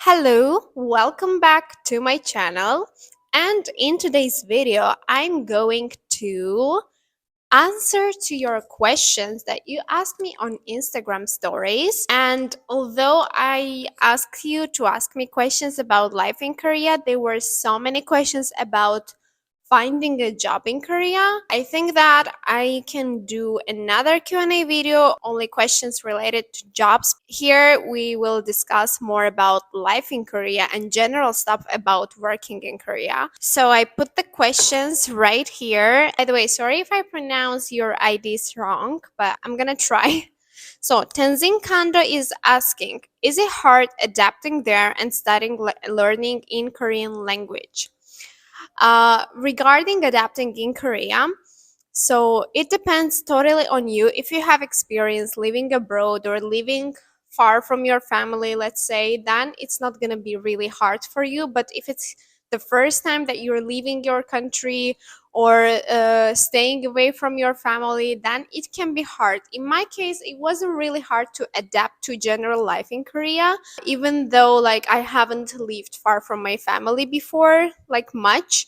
Hello, welcome back to my channel. And in today's video, I'm going to answer to your questions that you asked me on Instagram stories. And although I asked you to ask me questions about life in Korea, there were so many questions about finding a job in Korea. I think that I can do another Q&A video, only questions related to jobs. Here we will discuss more about life in Korea and general stuff about working in Korea. So I put the questions right here. By the way, sorry if I pronounce your IDs wrong, but I'm gonna try. So Tenzin Kando is asking, is it hard adapting there and studying learning in Korean language? Regarding adapting in Korea, so it depends totally on you. If you have experience living abroad or living far from your family, let's say, then it's not going to be really hard for you. But if it's the first time that you're leaving your country or staying away from your family, then it can be hard. In my case, it wasn't really hard to adapt to general life in Korea, even though like I haven't lived far from my family before, like much.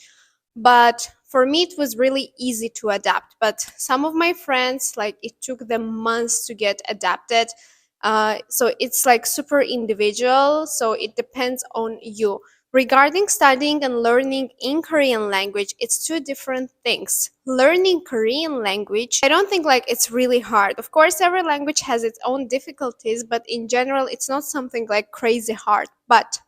But for me it was really easy to adapt, but some of my friends, like, it took them months to get adapted. So it's like super individual, so it depends on you. Regarding studying and learning in Korean language, it's two different things. Learning Korean language, I don't think like it's really hard. Of course, every language has its own difficulties, but in general it's not something like crazy hard. But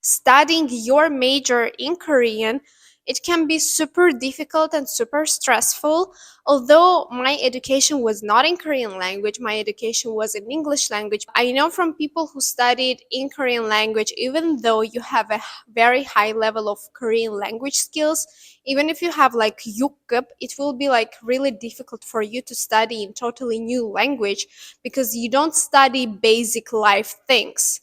studying your major in Korean, it can be super difficult and super stressful. Although my education was not in Korean language, my education was in English language. I know from people who studied in Korean language, even though you have a very high level of Korean language skills, even if you have like yukkup, it will be like really difficult for you to study in totally new language because you don't study basic life things.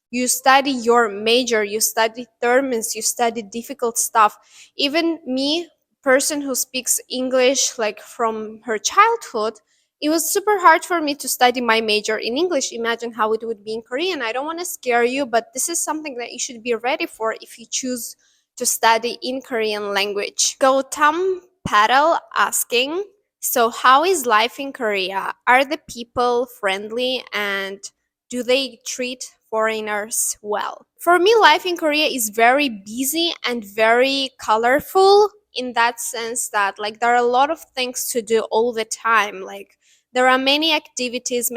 You study your major, you study terms, you study difficult stuff. Even me, person who speaks English like from her childhood, it was super hard for me to study my major in English. Imagine how it would be in Korean. I don't want to scare you, but this is something that you should be ready for if you choose to study in Korean language. Gautam Patel asking, so how is life in Korea? Are the people friendly and do they treat foreigners well? For me, life in Korea is very busy and very colorful, in that sense that like there are a lot of things to do all the time. Like there are many activities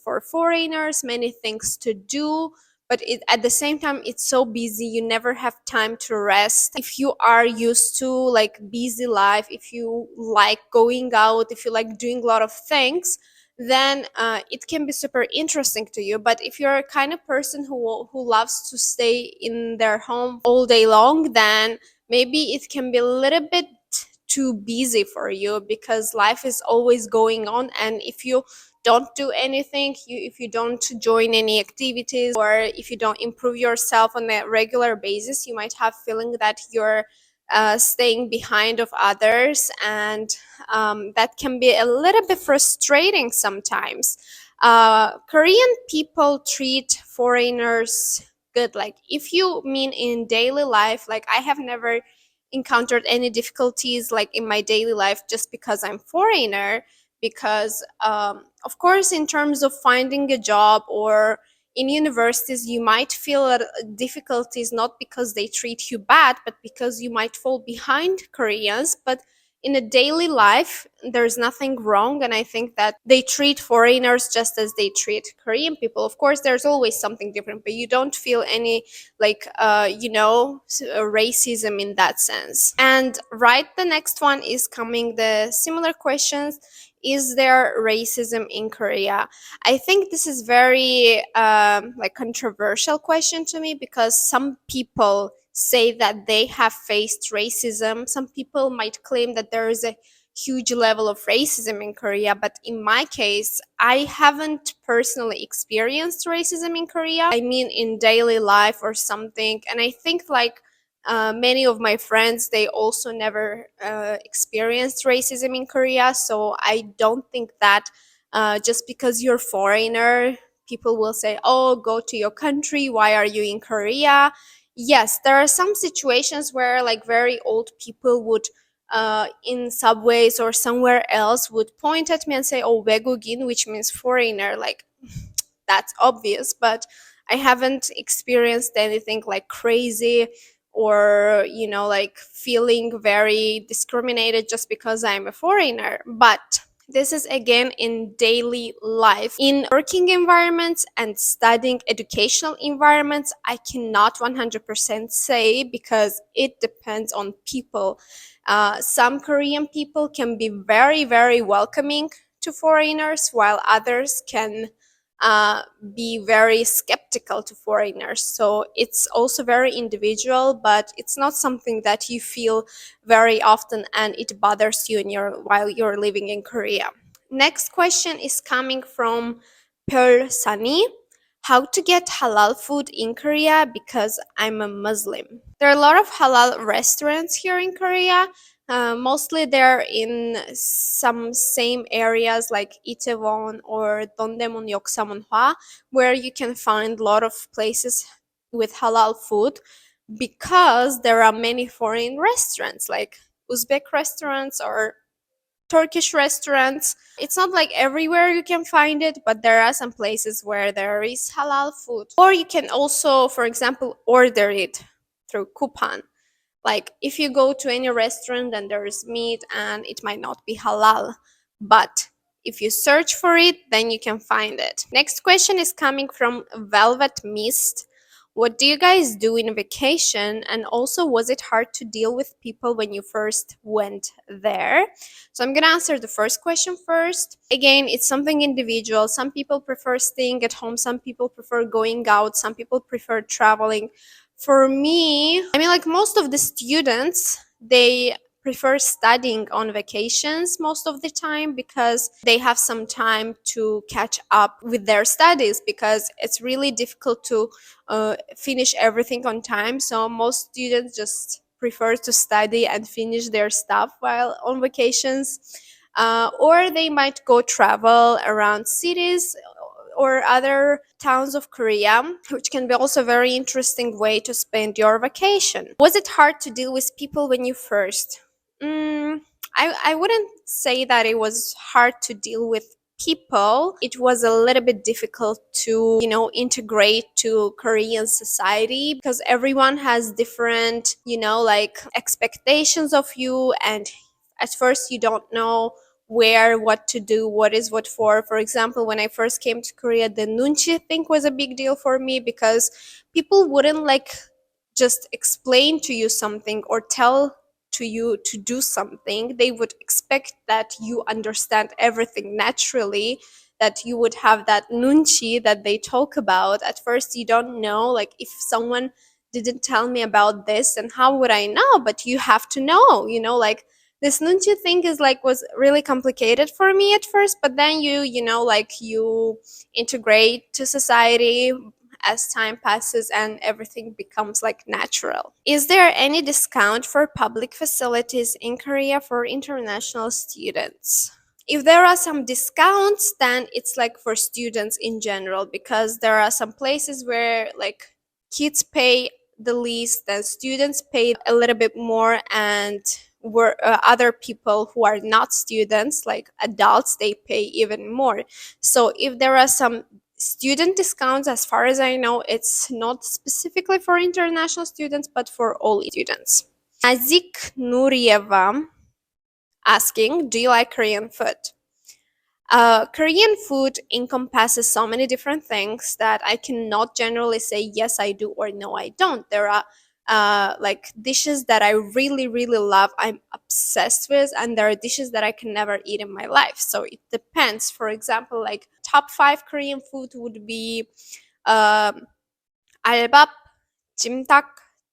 for foreigners, many things to do. But at the same time, it's so busy, you never have time to rest. If you are used to like busy life, if you like going out, if you like doing a lot of things, then it can be super interesting to you. But if you're a kind of person who loves to stay in their home all day long, then maybe it can be a little bit too busy for you because life is always going on. And if you don't do anything, if you don't join any activities, or if you don't improve yourself on a regular basis, you might have feeling that you're staying behind of others, and that can be a little bit frustrating sometimes. Korean people treat foreigners good. Like if you mean in daily life, like I have never encountered any difficulties like in my daily life just because I'm foreigner. Because of course, in terms of finding a job or in universities, you might feel difficulties not because they treat you bad, but because you might fall behind Koreans. But in a daily life, there's nothing wrong, and I think that they treat foreigners just as they treat Korean people. Of course, there's always something different, but you don't feel any like racism in that sense. And right, the next one is coming, the similar questions. Is there racism in Korea? I think this is very like controversial question to me, because some people say that they have faced racism. Some people might claim that there is a huge level of racism in Korea, but in my case, I haven't personally experienced racism in Korea. I mean, in daily life or something. And I think like many of my friends, they also never experienced racism in Korea. So I don't think that just because you're foreigner, people will say, oh, go to your country, why are you in Korea? Yes, there are some situations where like very old people would in subways or somewhere else would point at me and say, oh, 외국인, which means foreigner. Like, that's obvious, but I haven't experienced anything like crazy or, like feeling very discriminated just because I'm a foreigner. But this is again in daily life. In working environments and studying educational environments, I cannot 100% say because it depends on people. Some Korean people can be very, very welcoming to foreigners, while others can uh, be very skeptical to foreigners. So it's also very individual, but it's not something that you feel very often and it bothers you in while you're living in Korea. Next question is coming from Pearl Sunny. How to get halal food in Korea because I'm a Muslim. There are a lot of halal restaurants here in Korea. Mostly they're in some same areas like Itaewon or Dongdaemun, Yoksamunhwa, where you can find a lot of places with halal food because there are many foreign restaurants like Uzbek restaurants or Turkish restaurants. It's not like everywhere you can find it, but there are some places where there is halal food. Or you can also, for example, order it through coupon. Like if you go to any restaurant and there is meat and it might not be halal, but if you search for it, then you can find it. Next question is coming from Velvet Mist. What do you guys do in vacation? And also, was it hard to deal with people when you first went there? So I'm gonna answer the first question first. Again, it's something individual. Some people prefer staying at home, some people prefer going out, some people prefer traveling. For me, I mean, like most of the students, they prefer studying on vacations most of the time because they have some time to catch up with their studies because it's really difficult to finish everything on time. So most students just prefer to study and finish their stuff while on vacations. Or they might go travel around cities or other towns of Korea, which can be also a very interesting way to spend your vacation. Was it hard to deal with people when you first? Mm, I wouldn't say that it was hard to deal with people. It was a little bit difficult to, integrate to Korean society because everyone has different, like expectations of you, and at first you don't know where, what to do, what is what for. For example, when I first came to Korea, the nunchi thing was a big deal for me because people wouldn't like just explain to you something or tell to you to do something. They would expect that you understand everything naturally, that you would have that nunchi that they talk about. At first you don't know, like if someone didn't tell me about this, and how would I know? But you have to know, like this nunchi thing is like was really complicated for me at first, but then you integrate to society as time passes and everything becomes like natural. Is there any discount for public facilities in Korea for international students? If there are some discounts, then it's like for students in general, because there are some places where like kids pay the least, then students pay a little bit more, and were other people who are not students, like adults, they pay even more. So if there are some student discounts, as far as I know, it's not specifically for international students, but for all students. Azik Nurieva asking, do you like Korean food? Korean food encompasses so many different things that I cannot generally say yes I do or no I don't. There are like dishes that I really really love, I'm obsessed with, and there are dishes that I can never eat in my life. So it depends. For example, like top 5 Korean food would be um, 알밥, 찜닭,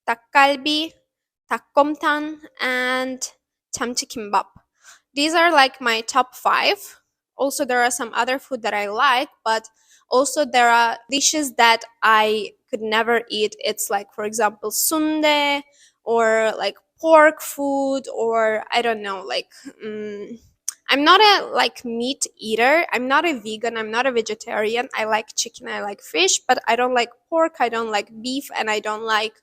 닭갈비, 닭곰탕, and 참치kimbap. These are like my top 5. Also, there are some other food that I like, but also there are dishes that I could never eat. It's like, for example, sundae, or like pork food, or I don't know, like I'm not a like meat eater. I'm not a vegan. I'm not a vegetarian. I like chicken. I like fish, but I don't like pork. I don't like beef, and I don't like,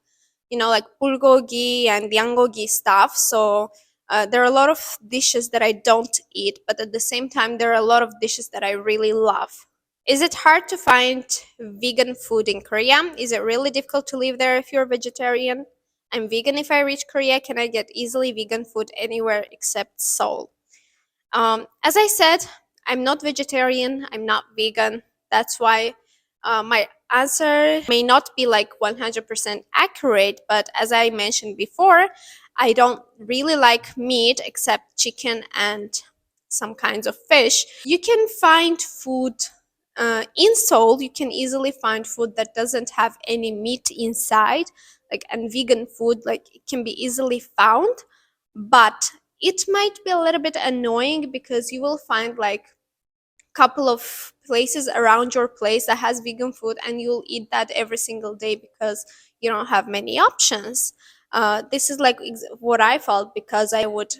like bulgogi and yangogi stuff. So there are a lot of dishes that I don't eat, but at the same time, there are a lot of dishes that I really love. Is it hard to find vegan food in Korea? Is it really difficult to live there if you're vegetarian? I'm vegan if I reach Korea. Can I get easily vegan food anywhere except Seoul? As I said, I'm not vegetarian, I'm not vegan. That's why my answer may not be like 100% accurate, but as I mentioned before, I don't really like meat except chicken and some kinds of fish. You can find food in Seoul, you can easily find food that doesn't have any meat inside, like, and vegan food, like, it can be easily found, but it might be a little bit annoying because you will find like couple of places around your place that has vegan food, and you'll eat that every single day because you don't have many options. This is like what I felt, because I would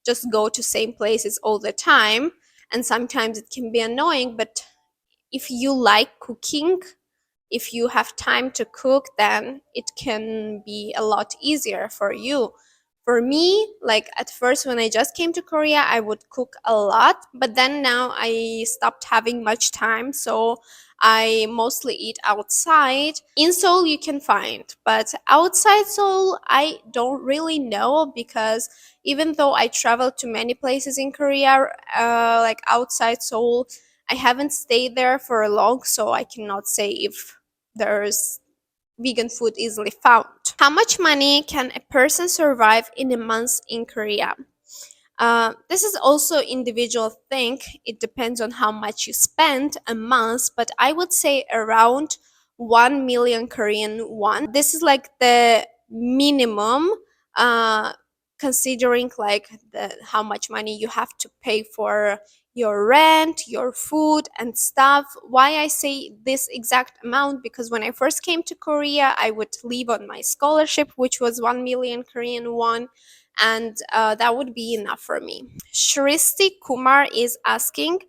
just go to same places all the time, and sometimes it can be annoying. But if you like cooking, if you have time to cook, then it can be a lot easier for you. For me, like at first when I just came to Korea, I would cook a lot, but then now I stopped having much time, so I mostly eat outside. In Seoul you can find, but outside Seoul I don't really know, because even though I traveled to many places in Korea, like outside Seoul, I haven't stayed there for long, so I cannot say if there's vegan food easily found. How much money can a person survive in a month in Korea? This is also individual thing. It depends on how much you spend a month, but I would say around 1 million Korean won. This is like the minimum, uh, considering like how much money you have to pay for your rent, your food and stuff. Why I say this exact amount? Because when I first came to Korea, I would live on my scholarship, which was 1 million Korean won, and that would be enough for me. Shristi Kumar is asking,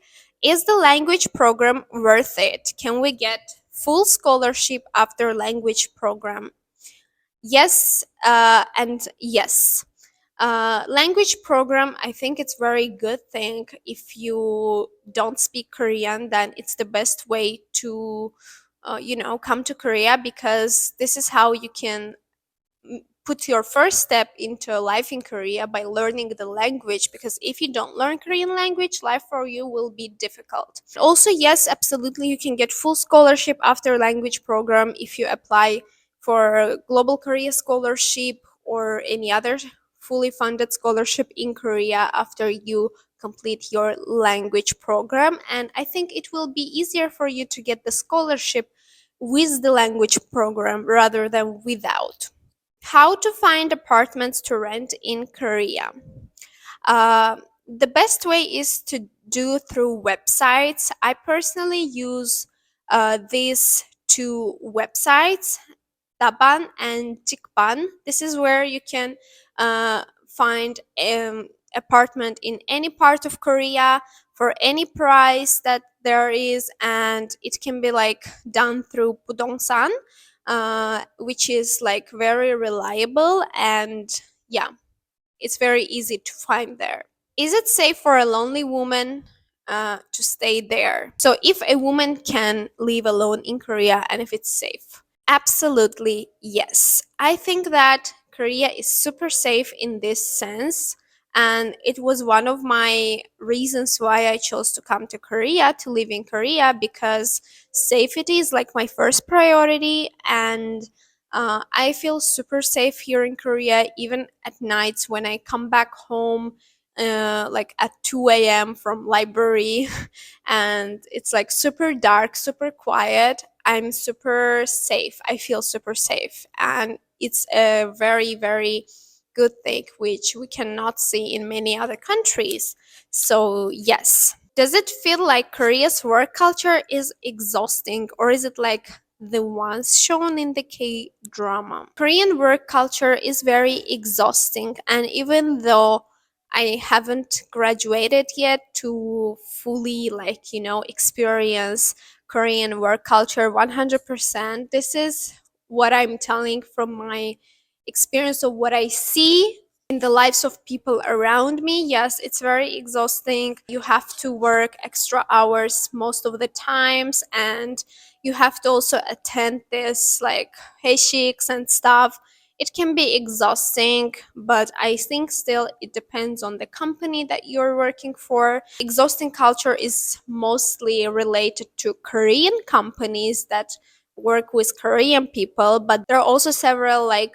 is the language program worth it? Can we get full scholarship after language program? Yes, and yes. Language program, I think it's very good thing. If you don't speak Korean, then it's the best way to come to Korea, because this is how you can put your first step into life in Korea, by learning the language, because if you don't learn Korean language, life for you will be difficult. Also, yes, absolutely, you can get full scholarship after language program if you apply for Global Korea Scholarship or any other fully funded scholarship in Korea after you complete your language program. And I think it will be easier for you to get the scholarship with the language program rather than without. How to find apartments to rent in Korea? Uh, the best way is to do through websites. I personally use these two websites, Taban and Tikban. This is where you can find apartment in any part of Korea for any price that there is, and it can be like done through Pudongsan, which is like very reliable, and yeah, it's very easy to find there. Is it safe for a lonely woman to stay there? So if a woman can live alone in Korea and if it's safe. Absolutely, yes. I think that Korea is super safe in this sense. And it was one of my reasons why I chose to come to Korea, to live in Korea, because safety is like my first priority. And I feel super safe here in Korea, even at nights when I come back home, like at 2 a.m. from library, and it's like super dark, super quiet. I'm super safe. I feel super safe. And it's a very, very good thing, which we cannot see in many other countries. So, yes. Does it feel like Korea's work culture is exhausting, or is it like the ones shown in the K drama? Korean work culture is very exhausting, and even though I haven't graduated yet to fully, like, experience Korean work culture 100%. This is what I'm telling from my experience of what I see in the lives of people around me. Yes, it's very exhausting. You have to work extra hours most of the times, and you have to also attend this like heishiks and stuff. It can be exhausting, but I think still it depends on the company that you're working for. Exhausting culture is mostly related to Korean companies that work with Korean people, but there are also several like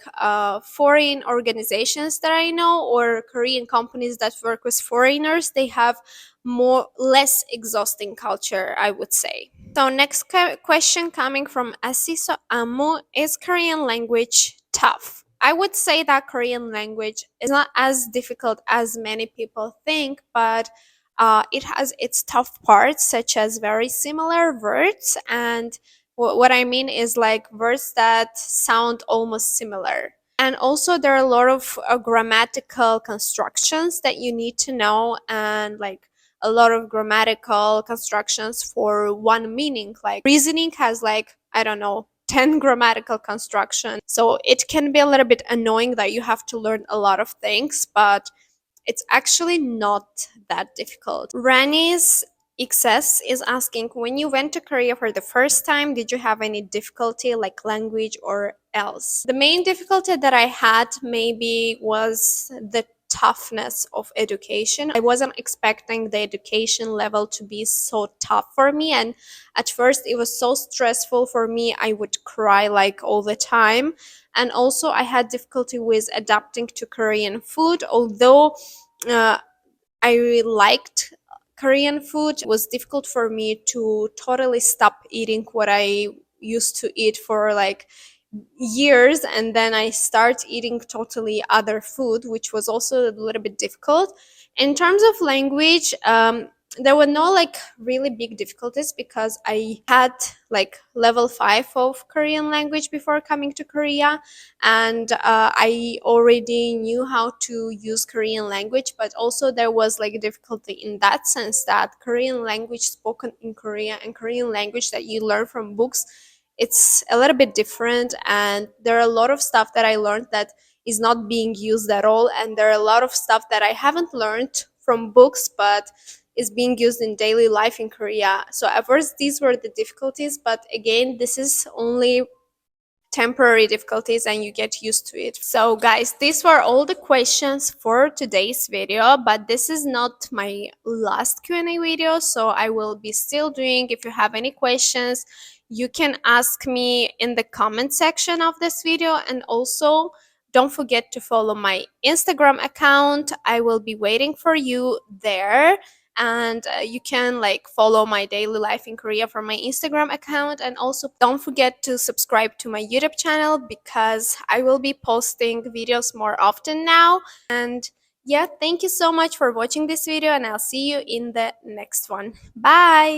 foreign organizations that I know, or Korean companies that work with foreigners. They have more less exhausting culture, I would say. So next question coming from Asiso Amu: is Korean language tough? I would say that Korean language is not as difficult as many people think, but it has its tough parts, such as very similar words. And what I mean is like words that sound almost similar. And also, there are a lot of grammatical constructions that you need to know, and like a lot of grammatical constructions for one meaning. Like reasoning has like, I don't know, 10 grammatical constructions. So it can be a little bit annoying that you have to learn a lot of things, but it's actually not that difficult. Rani's excess is asking, when you went to Korea for the first time, did you have any difficulty like language or else? The main difficulty that I had maybe was the toughness of education. I wasn't expecting the education level to be so tough for me, and at first it was so stressful for me. I would cry like all the time. And also I had difficulty with adapting to Korean food, although uh, I really liked Korean food. It was difficult for me to totally stop eating what I used to eat for like years, and then I start eating totally other food, which was also a little bit difficult. In terms of language, there were no like really big difficulties because I had like level 5 of Korean language before coming to Korea, and I already knew how to use Korean language. But also there was like a difficulty in that sense that Korean language spoken in Korea and Korean language that you learn from books, it's a little bit different, and there are a lot of stuff that I learned that is not being used at all, and there are a lot of stuff that I haven't learned from books but is being used in daily life in Korea. So at first these were the difficulties, but again, this is only temporary difficulties and you get used to it. So guys, these were all the questions for today's video, but this is not my last Q&A video, so I will be still doing. If you have any questions, you can ask me in the comment section of this video, and also don't forget to follow my Instagram account. I will be waiting for you there, and you can like follow my daily life in Korea from my Instagram account. And also don't forget to subscribe to my YouTube channel because I will be posting videos more often now. And yeah, thank you so much for watching this video, and I'll see you in the next one. Bye.